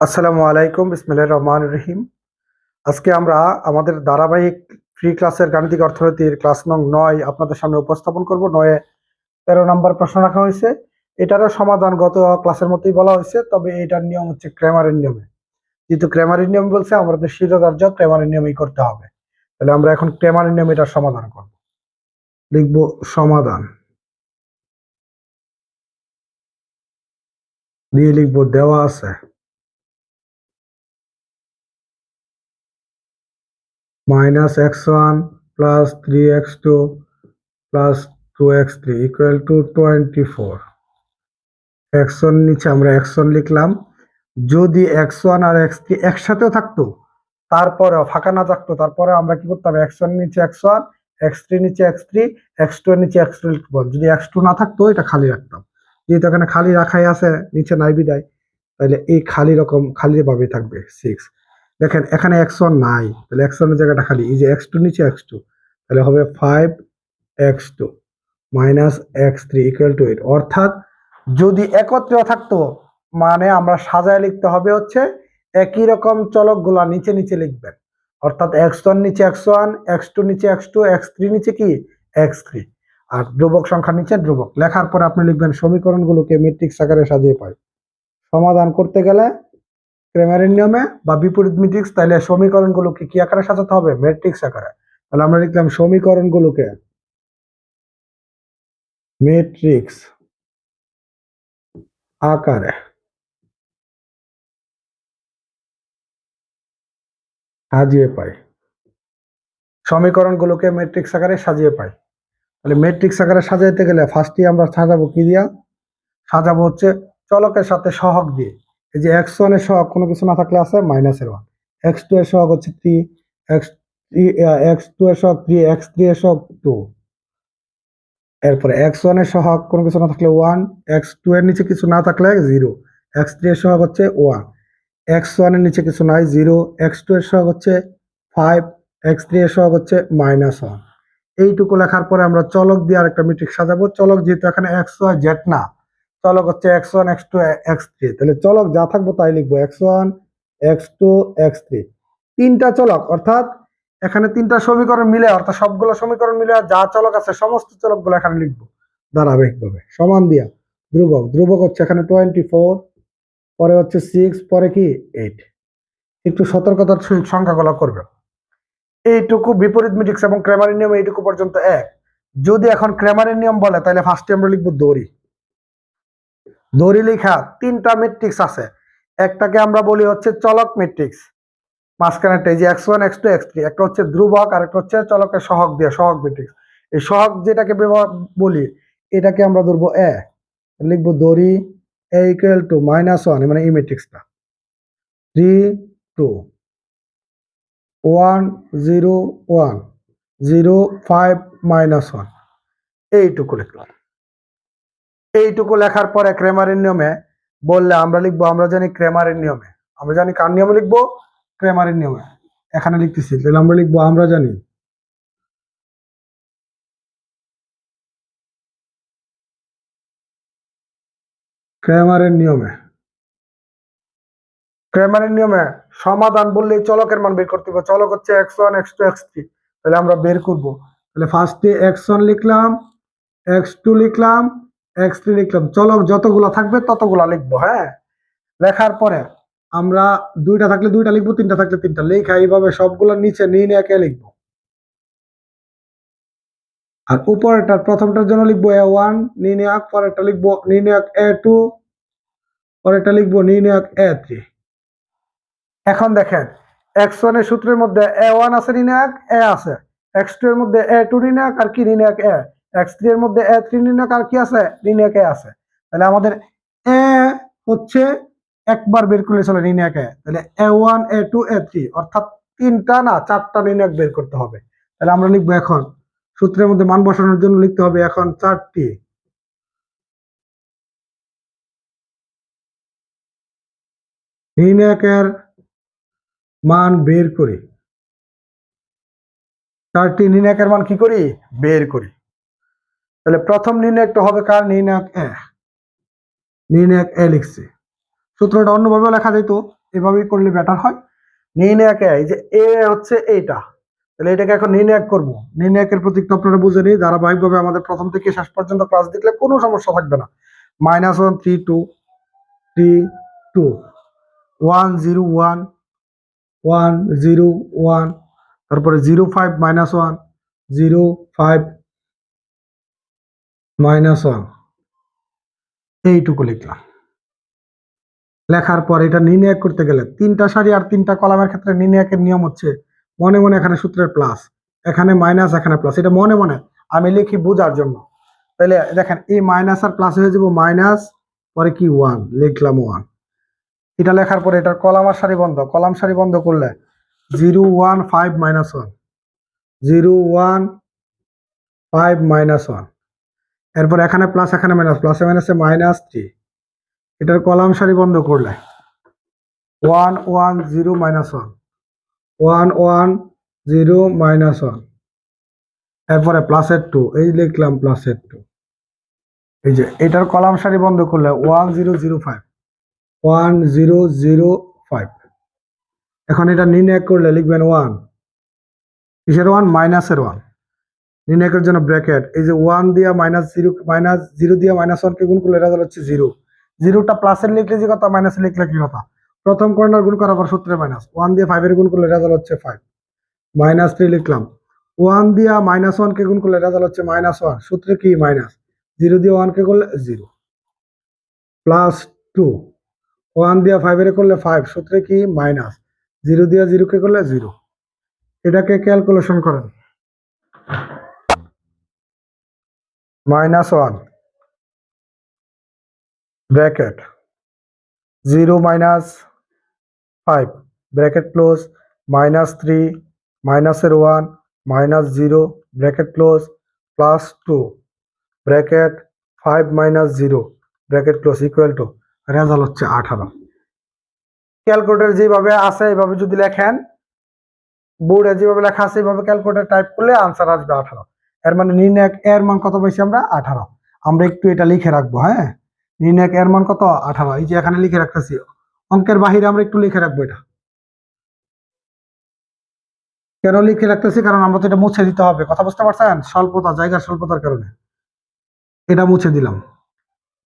আসসালামু আলাইকুম, বিসমিল্লাহির রহমানির রহিম। আজকে আমরা আমাদের ধারাবাহিক ফ্রি ক্লাসের গাণিতিক অর্থনীতির ক্লাস নং ৯ আপনাদের সামনে উপস্থাপন করব। ৯-এ ১৩ নম্বর প্রশ্ন রাখা হয়েছে। এটারও সমাধান গত ক্লাসের মতোই বলা হয়েছে, তবে এটার নিয়ম হচ্ছে ক্র্যামারের নিয়মে। যেহেতু ক্র্যামারের নিয়ম বলছে, আমাদের শিরোধার্য ক্র্যামারের নিয়মেই করতে হবে। তাহলে আমরা এখন ক্র্যামারের নিয়মে এটার সমাধান করব। লিখব সমাধান, দিয়ে লিখব দেওয়া আছে -x1 + 3x2 + 2x3 = 24। x1 নিচে আমরা x1 লিখলাম। যদি x1 আর x3 একসাথেও থাকতো, তারপরেও ফাঁকা না থাকতো, তারপরে আমরা কি করতাম, x1 নিচে x1, x3 নিচে x3, x2 এর নিচে x2 লিখব। যদি x2 না থাকতো, এটা খালি রাখতাম। যেহেতু এখানে খালি রাখাই আছে, নিচে নাই বিদায়, তাহলে এই খালি ভাবে থাকবে 6। দেখেন এখানে x1 নাই, তাহলে x1 এর জায়গাটা খালি। এই যে x2 নিচে x2, তাহলে হবে 5x2 - x3 = 8। অর্থাৎ যদি একত্রে থাকতো, মানে আমরা সাজায় লিখতে হবে হচ্ছে একই রকম চলকগুলা নিচে নিচে লিখবেন। অর্থাৎ x1 নিচে x1, x2 নিচে x2, x3 নিচে কি x3, আর ধ্রুবক সংখ্যা নিচে ধ্রুবক। লেখার পর আপনি লিখবেন সমীকরণগুলোকে ম্যাট্রিক্স আকারে সাজিয়ে পাই। সমাধান করতে গেলে ক্র্যামারের নিয়মে বা বিপরীত ম্যাট্রিক্স, তাহলে সমীকরণগুলোকে কি আকারে সাজাতে হবে, ম্যাট্রিক্স আকারে। তাহলে আমরা লিখলাম সমীকরণগুলোকে ম্যাট্রিক্স আকারে সাজিয়ে পাই। সমীকরণগুলোকে ম্যাট্রিক্স আকারে সাজিয়ে পাই। তাহলে ম্যাট্রিক্স আকারে সাজাইতে গেলে ফার্স্টে আমরা সাজাবো কি দিয়া, সাজাবো হচ্ছে চলকের সাথে সহগ দিয়ে। এই যে x1 এর সহগ কোনো কিছু না থাকলে আছে -1, x2 এর সহগ হচ্ছে 3, x2 এর সহগ 3, x3 এর সহগ 2। এরপরে x1 এর সহগ কোনো কিছু না থাকলে 1, x2 এর নিচে কিছু না থাকলে 0, x3 এর সহগ হচ্ছে 1, x1 এর নিচে কিছু নাই 0, x2 এর সহগ হচ্ছে 5, x3 এর সহগ হচ্ছে -1। এইটুকু লেখার পরে আমরা চলক দিয়ে আরেকটা ম্যাট্রিক্স সাজাবো। চলক যেহেতু এখানে x, y, z না, চলক হচ্ছে x1, x2, x3। তাহলে চলক যা থাকবো তাই লিখবো, x1, x2, x3। তিনটা চলক, অর্থাৎ এখানে তিনটা সমীকরণ মিলে, অর্থাৎ সবগুলো সমীকরণ মিলে যা চলক আছে সমস্ত চলকগুলো এখানে লিখবো ধারাবাহিকভাবে। সমান দিয়া ধ্রুবক, ধ্রুবক হচ্ছে এখানে 24, পরে হচ্ছে 6, পরে কি 8। একটু সতর্কতার সহিত সংখ্যাগুলো করবে। এইটুকু বিপরীত ম্যাট্রিক্স এবং ক্র্যামারের নিয়ম এইটুকু পর্যন্ত এক। যদি এখন ক্র্যামারের নিয়ম বলে, তাহলে ফার্স্টে আমরা লিখবো দড়ি। দড়ি লেখা তিনটা ম্যাট্রিক্স আছে। একটাকে আমরা বলি হচ্ছে চলক ম্যাট্রিক্স, মাঝখানেরটা এই যে x1, x2, x3। একটা হচ্ছে ধ্রুবক, আর একটা হচ্ছে চলকের সহগ দিয়ে সহগ ম্যাট্রিক্স। এই সহগ যেটাকে বলি, এটাকে আমরা ধরবো এ, লিখবো দড়ি a = -1, মানে এই ম্যাট্রিক্সটা 3, 2, 1, 0, 1, 0, 5, -1। এইটুকু লিখলাম। এইটুকু লেখার পরে ক্র্যামারের নিয়মে বললে আমরা লিখবো, আমরা জানি ক্র্যামারের নিয়মে, আমরা জানি কার নিয়মে লিখবো, ক্র্যামারের নিয়মে। এখানে লিখতেছি, তাহলে আমরা লিখবো আমরা জানি ক্র্যামারের নিয়মে। ক্র্যামারের নিয়মে সমাধান বললেই চলকের মান বের করতে হবে। চলক হচ্ছে x1, x2, x3। তাহলে আমরা বের করব। তাহলে ফার্স্টে x1 লিখলাম, x2 লিখলাম, x3 লিখলাম। চলক যতগুলো থাকবে ততগুলো লিখবো। হ্যাঁ, লেখার পরে আমরা দুইটা থাকলে দুইটা লিখবো, তিনটা থাকলে তিনটা লেখা, এইভাবে সবগুলোর নিচে নির্ণায়কে লিখবো। আর উপরেরটার প্রথমটার জন্য লিখবো a1 নির্ণায়ক, পরেরটা লিখবো নির্ণায়ক a2, পরেরটা লিখবো নির্ণায়ক a3। এখন দেখেন x1 এর সূত্রের মধ্যে a1 আছে নির্ণায়ক, a আছে। x2 এর মধ্যে a2 নির্ণায়ক, আর কি নির্ণায়ক a। x3 এর মধ্যে a3 নির্ণায়ক, আর কি আছে, নির্ণায়ক a আছে। তাহলে আমাদের a হচ্ছে একবার বের করলে চলে নির্ণায়ক a। তাহলে a1, a2, a3, অর্থাৎ তিনটা না চারটা নির্ণায়ক বের করতে হবে। তাহলে আমরা লিখবো, এখন সূত্রের মধ্যে মান বসানোর জন্য লিখতে হবে এখন চারটি নির্ণায়কের মান বের করি। চারটি নির্ণায়কের মান কি করি, বের করি। তাহলে প্রথম নির্ণায়কটা হবে কার, নির্ণায়ক এ। নির্ণায়ক এ লিখছি। সূত্রটা অন্যভাবে লেখা যেত, এভাবেই করলে বেটার হয়। নির্ণায়কে এই যে এ হচ্ছে এইটা, তাহলে এটাকে এখন নির্ণায়ক করবো। নির্ণায়কের প্রতীক তো আপনারা বুঝে নিই, ধারাবাহিকভাবে আমাদের প্রথম থেকে শেষ পর্যন্ত ক্লাস দেখলে কোনো সমস্যা থাকবে না। -1 3 2 3 2 1 0 1 1 0 1, তারপরে 0 5 -1 0 5 -1, এইটুকু লিখলাম। লেখার পর এটা নির্ণায়ক করতে গেলে তিনটা সারি আর তিনটা কলামের ক্ষেত্রে নির্ণায়কের নিয়ম হচ্ছে মনে মনে এখানে সূত্রের প্লাস, এখানে মাইনাস, এখানে প্লাস। এটা মনে মনে আমি লিখি বোঝার জন্য। তাহলে দেখেন এই মাইনাস আর প্লাস হয়ে যাব মাইনাস, পরে কি 1 লিখলাম 1। এটা লেখার পরে এটার কলাম আর সারি বন্ধ, কলাম সারি বন্ধ করলে 0 1 5 -1 0 1 5 -1, এরপর এখানে প্লাস এখানে মাইনাস, প্লাসে মাইনাসে -3। এটার কলাম সারি বন্ধ করলে 1 1 0 -1 1 1 0 -1, এরপরে প্লাসের 2, এই লিখলাম প্লাসের 2। এই যে এটার কলাম সারি বন্ধ করলে 1 0 0 5 1 0 0 5। এখন এটা নির্ণয় করলে লিখবেন 1, কিসের 1? মাইনাসের 1। নির্ণয়ের জন্য ব্র্যাকেট, এই যে 1 দিয়ে -0 দিয়ে -1 কে গুণ করলে রেজাল্ট হচ্ছে 0। 0টা প্লাসের লিখলে যে কথা, মাইনাসে লিখলে কি কথা? প্রথম কর্নার গুণ করার পর সূত্রে মাইনাস, 1 দিয়ে 5 এর গুণ করলে রেজাল্ট হচ্ছে 5, -3 লিখলাম। 1 দিয়া -1 কে গুণ করলে রেজাল্ট হচ্ছে -1, সূত্রে কি মাইনাস, 0 দিয়ে 1 কে করলে 0, +2 1 দিয়া 5 এর করলে 5, সূত্রে কি মাইনাস, 0 দিয়া 0 কে করলে 0। এটাকে ক্যালকুলেশন করেন, -1 ব্র্যাকেট 0 -5 ব্র্যাকেট ক্লোজ, -3 মাইনাসের 1 -0 bracket close, +2 bracket 5 -0 bracket close equal to result হচ্ছে 18। ক্যালকুলেটর যেভাবে আছে এইভাবে যদি লেখেন, বোর্ডে যেভাবে লেখা আছে এইভাবে ক্যালকুলেটর টাইপ করলে আনসার আসবে 18। এর মানে নির্ণায়ক এর মান কত পাইছি আমরা? 18। আমরা একটু এটা লিখে রাখবো, হ্যাঁ, নির্ণায়ক এর মান কত? 18। এই যে এখানে লিখে রাখতেছি, অঙ্কের বাহিরে আমরা একটু লিখে রাখবো। এটা কেন লিখে রাখতেছি? কারণ আমরা তো এটা মুছে দিতে হবে, কথা বুঝতে পারছেন? স্বল্পতা, জায়গার স্বল্পতার কারণে এটা মুছে দিলাম।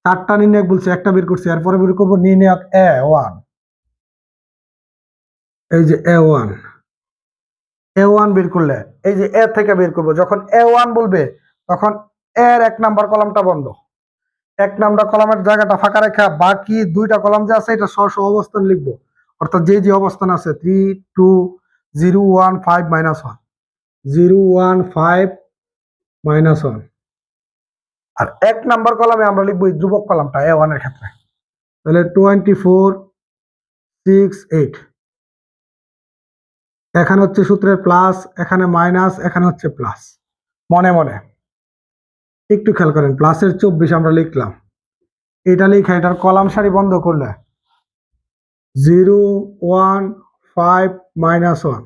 4টা নির্ণায়ক বলছে, একটা বের করছি, এরপরে বের করবো নির্ণায়ক A1। এই যে A1, A1 বের করলে এই যে এ থেকে বের করবো, যখন A1 বলবে তখন এর 1 নাম্বার কলামটা বন্ধ, 1 নাম্বার কলামের জায়গাটা ফাঁকা রেখে বাকি 2টা কলাম যে আছে এটা স্ব অবস্থান লিখবো। অর্থাৎ যে যে অবস্থান আছে 3 2 0 1 5 -1 0 1 5 -1, আর 1 নাম্বার কলামে আমরা লিখবো এই ধ্রুবক কলামটা A1 এর ক্ষেত্রে। তাহলে 24 6 8, এখানে হচ্ছে সূত্রের প্লাস, এখানে মাইনাস, এখানে হচ্ছে প্লাস। মনে মনে একটু খেয়াল করেন, প্লাসের 24 আমরা লিখলাম। এটা লিখে এটার কলাম সারি বন্ধ করলে 0 1 5 -1,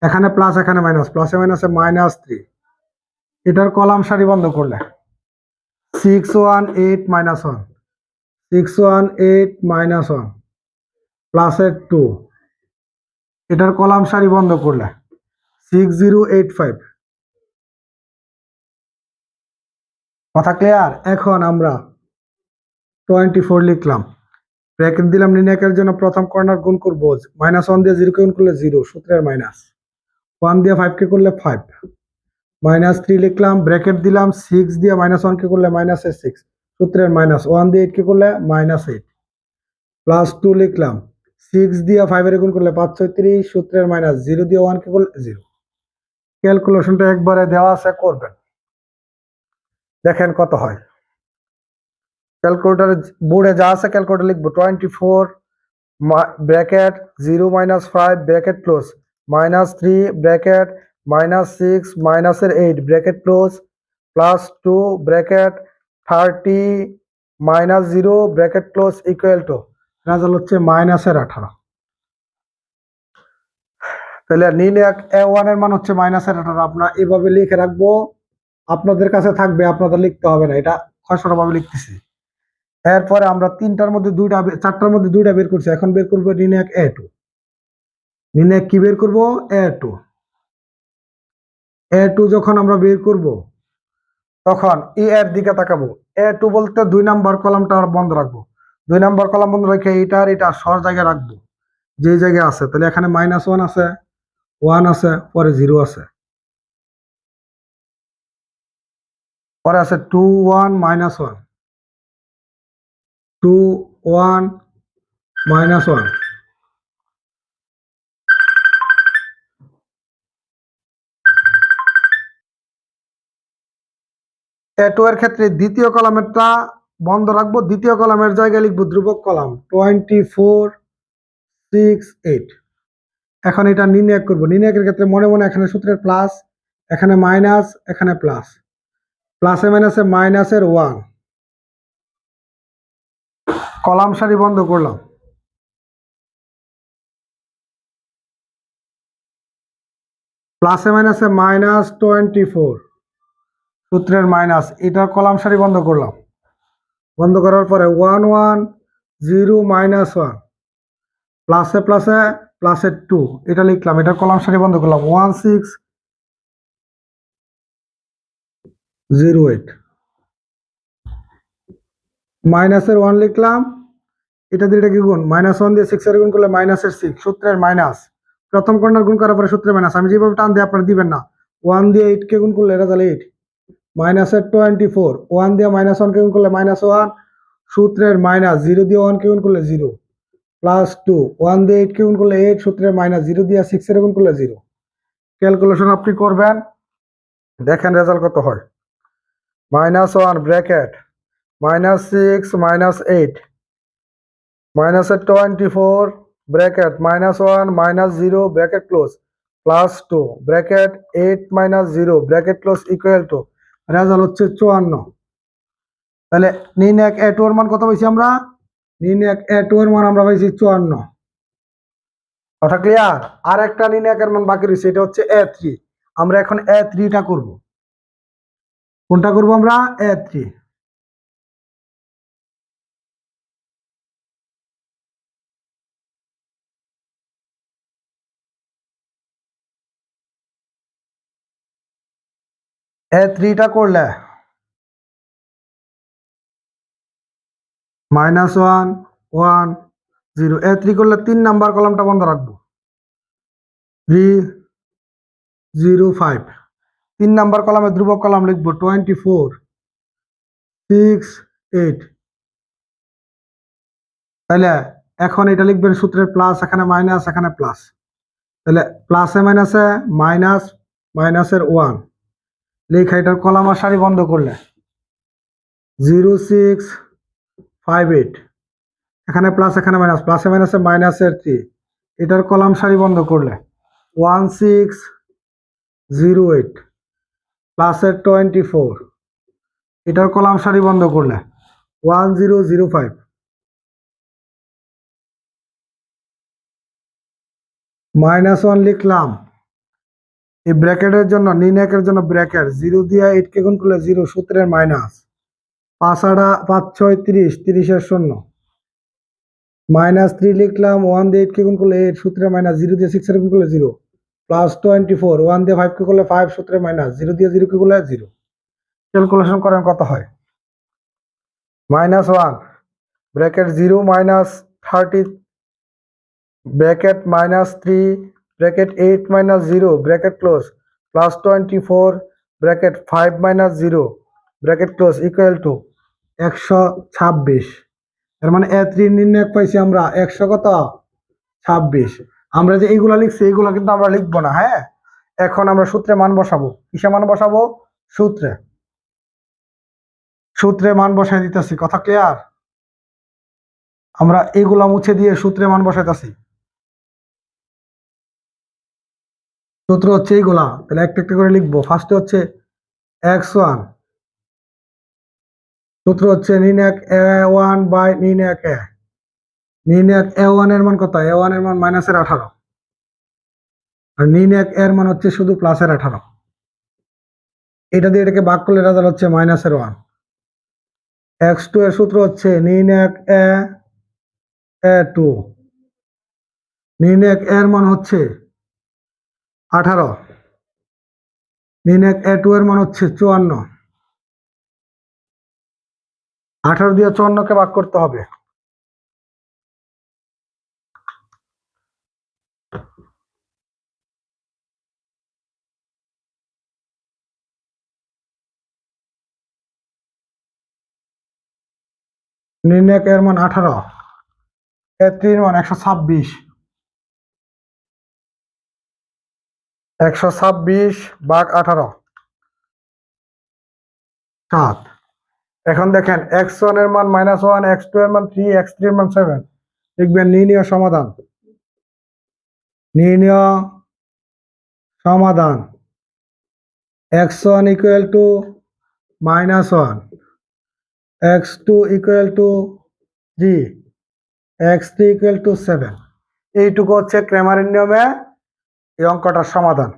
এখানে প্লাস এখানে মাইনাস, প্লাসে মাইনাসে -3। এটার কলাম সারি বন্ধ করলে 6 1 8 -1 6 1 8 -1 প্লাসের 2। এটার কলাম সারি বন্ধ করলে 6 0 8 5। কথা ক্লিয়ার? এখন আমরা 24 লিখলাম, ব্র্যাকেট দিলাম। নির্ণায়কের জন্য প্রথম কর্নার গুণ করবো, -1 দিয়ে 0 কে গুণ করলে 0, সূত্রের মাইনাস, 1 দিয়ে 5 কে করলে 5, -3 লিখলাম, ব্র্যাকেট দিলাম। 6 দিয়ে -1 কে করলে -6, সূত্রের মাইনাস, 1 দিয়ে 8 কে করলে -8, +2 লিখলাম। 6 দিয়ে 5 এর গুণ করলে 5 6 30, সূত্রের মাইনাস, 0 দিয়ে 1 কে করলে 0। ক্যালকুলেশনটা একবারে দেওয়া আছে, করবেন, দেখেন কত হয়। ক্যালকুলেটর বোর্ডে যা আছে ক্যালকুলেটর লিখবো, 24 bracket 0 -5 bracket close, -3 bracket -6 -8 bracket close, +2 bracket 30 -0 bracket close equal to result হচ্ছে -18। তাহলে নির্ণায়ক A1 এর মান হচ্ছে -18। আমরা এভাবে লিখে রাখবো, আপনাদের কাছে থাকবে, আপনাদের লিখতে হবে না, এটা খসড়া ভাবে লিখতেছি। এরপরে আমরা চারটার মধ্যে দুইটা বের করছি, এখন বের করবো নির্ণায়ক A2। নির্ণায়ক কি বের করবো? A2। A2 যখন আমরা বের করব তখন এর দিকে তাকাবো। A2 বলতে 2 নাম্বার কলামটা বন্ধ রাখবো। 2 নাম্বার কলাম বন্ধ রেখে এটা সর জায়গায় রাখবো, যে জায়গায় আছে। তাহলে এখানে -1 আছে, 1 আছে, পরে 0 আছে, পরে আছে 2 1 -1, 2 1 -1। A2 এর ক্ষেত্রে দ্বিতীয় কলামেরটা বন্ধ রাখবো, দ্বিতীয় কলামের জায়গায় লিখবো ধ্রুবক কলাম 24 6 8। এখন এটা নির্ণয় করবো। নির্ণয়ের ক্ষেত্রে মনে মনে এখানে সূত্রের প্লাস, এখানে মাইনাস, এখানে প্লাস, প্লাসে মাইনাসে মাইনাসের 1। কলাম সারি বন্ধ করলাম। প্লাসে মাইনাসে -24, সূত্রের মাইনাস, এটার কলাম সারি বন্ধ করলাম। বন্ধ করার পরে 1 1 0 -1, প্লাসে প্লাসে প্লাসের 2, এটা লিখলাম। এটার কলাম সারি বন্ধ করলাম। 1 6 0 8, মাইনাসের 1 লিখলাম। এটা দিয়ে এটা কি গুণ? -1 দিয়ে 6 এর গুণ করলে -6, সূত্রের মাইনাস। প্রথম কর্নার গুণ করার পরে সূত্রের মাইনাস। আমি যেভাবে টান দিয়ে আপনারা দিবেন না। 1 দিয়ে 8 কে গুণ করলে এটা তাহলে 8, -24, 1 দিয়ে -1 কে গুণ করলে -1, সূত্রের মাইনাস। 0 দিয়ে 1 কে গুণ করলে 0, +2, 1 দিয়ে 8 কে গুণ করলে 8, সূত্রের মাইনাস। 0 দিয়ে 6 এর গুণ করলে 0। ক্যালকুলেশন আপনি করবেন, দেখেন রেজাল্ট কত হয়। -1 bracket -6 -8 -24 bracket -1 -0 bracket close +2 bracket 8 -0 bracket close equal to result হচ্ছে 54। তাহলে নির্ণায়ক A2 এর মান কত পাইছি আমরা? নির্ণায়ক A2 এর মান আমরা পাইছি 54। কথা ক্লিয়ার? আর একটা নির্ণায়কের মান বাকি রয়েছে, এটা হচ্ছে A3। আমরা এখন A3টা করব। কোনটা করব আমরা? A3। A3টা করলে -1 1 0, A3 করলে 3 নাম্বার কলামটা বন্ধ রাখবো। 3 0 5, 3 নাম্বার কলামে ধ্রুবক কলাম লিখবো 24 6 8। তাহলে এখন এটা লিখবেন সূত্রের প্লাস, এখানে মাইনাস, এখানে প্লাস। তাহলে প্লাসে মাইনাসে মাইনাস, মাইনাসের 1 লেখা। এটার কলাম আর সারি বন্ধ করলে 0 6 5 8, এখানে প্লাস, এখানে মাইনাস, প্লাসে মাইনাসে মাইনাসের 3। এটার কলাম সারি বন্ধ করলে 1 6 0 8, প্লাসের 24। এটার কলাম সারি বন্ধ করলে 1 0 0 5, -1 লিখলাম। এই ব্র্যাকেটের জন্য, নির্ণায়কের জন্য ব্র্যাকেট 0 দিয়ে 8 কে গুণ করলে 0, সূত্রের মাইনাস। 5 5 6 30, 30-এর 0, -3 লিখলাম। 1 দিয়ে 8 কে গুণ করলে 8, সূত্রের মাইনাস। 0 দিয়ে 6 এর গুণ করলে 0, +24, 1 দিয়ে 5 কে করলে 5, সূত্রের মাইনাস। 0 দিয়ে 0 কে করলে 0। ক্যালকুলেশন করেন কত হয়। -1 bracket 0 -30 bracket -3 bracket 8 -0 bracket close +24 bracket 5 -0 bracket close equal to 126। এর মানে A3 নির্ণয় পাইছি আমরা 100 কত 26। আমরা যে এইগুলা লিখছি, এইগুলা কিন্তু আমরা লিখবো না। হ্যাঁ, এখন আমরা সূত্রে মান বসাবো। কিসে মান বসাবো? সূত্রে। সূত্রে মান বসাই দিতেছি। কথা ক্লিয়ার? আমরা এইগুলা মুছে দিয়ে সূত্রে মান বসাইতেছি। সূত্র হচ্ছে এইগুলা। তাহলে একটা একটা করে লিখবো। ফার্স্টে হচ্ছে x1, সূত্র হচ্ছে নির্ণায়ক A1 বাই নির্ণায়ক A। নির্ণায়ক A1 এর মান কত? A1 এর মান -18, আর নির্ণায়ক এর মান হচ্ছে শুধু +18। এটা দিয়ে এটাকে ভাগ করলে রেজাল্ট হচ্ছে -1। x2 এর সূত্র হচ্ছে নির্ণায়ক a2, নির্ণায়ক এর মান হচ্ছে 18, নির্ণায়ক a2 এর মান হচ্ছে 54। 18 দিয়ে 54কে ভাগ করতে হবে। নির্ণায়ক এর মান 18, a3 এর মান 126, 126 ভাগ 18 7। এখন দেখেন x1 এর মান -1, x2 এর মান 3, x3 এর মান 7। লিখবেন নির্ণয় সমাধান। নির্ণয় সমাধান x1 equal to -1, x2 equal to 3, x3 equal to 7। এইটুকু হচ্ছে ক্রেমারের নিয়মে এই অঙ্কটার সমাধান।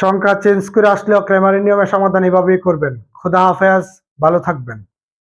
সংখ্যা চেঞ্জ করে আসলেও ক্রেমারের নিয়মে সমাধান এভাবেই করবেন। খোদা হাফেজ, ভালো থাকবেন।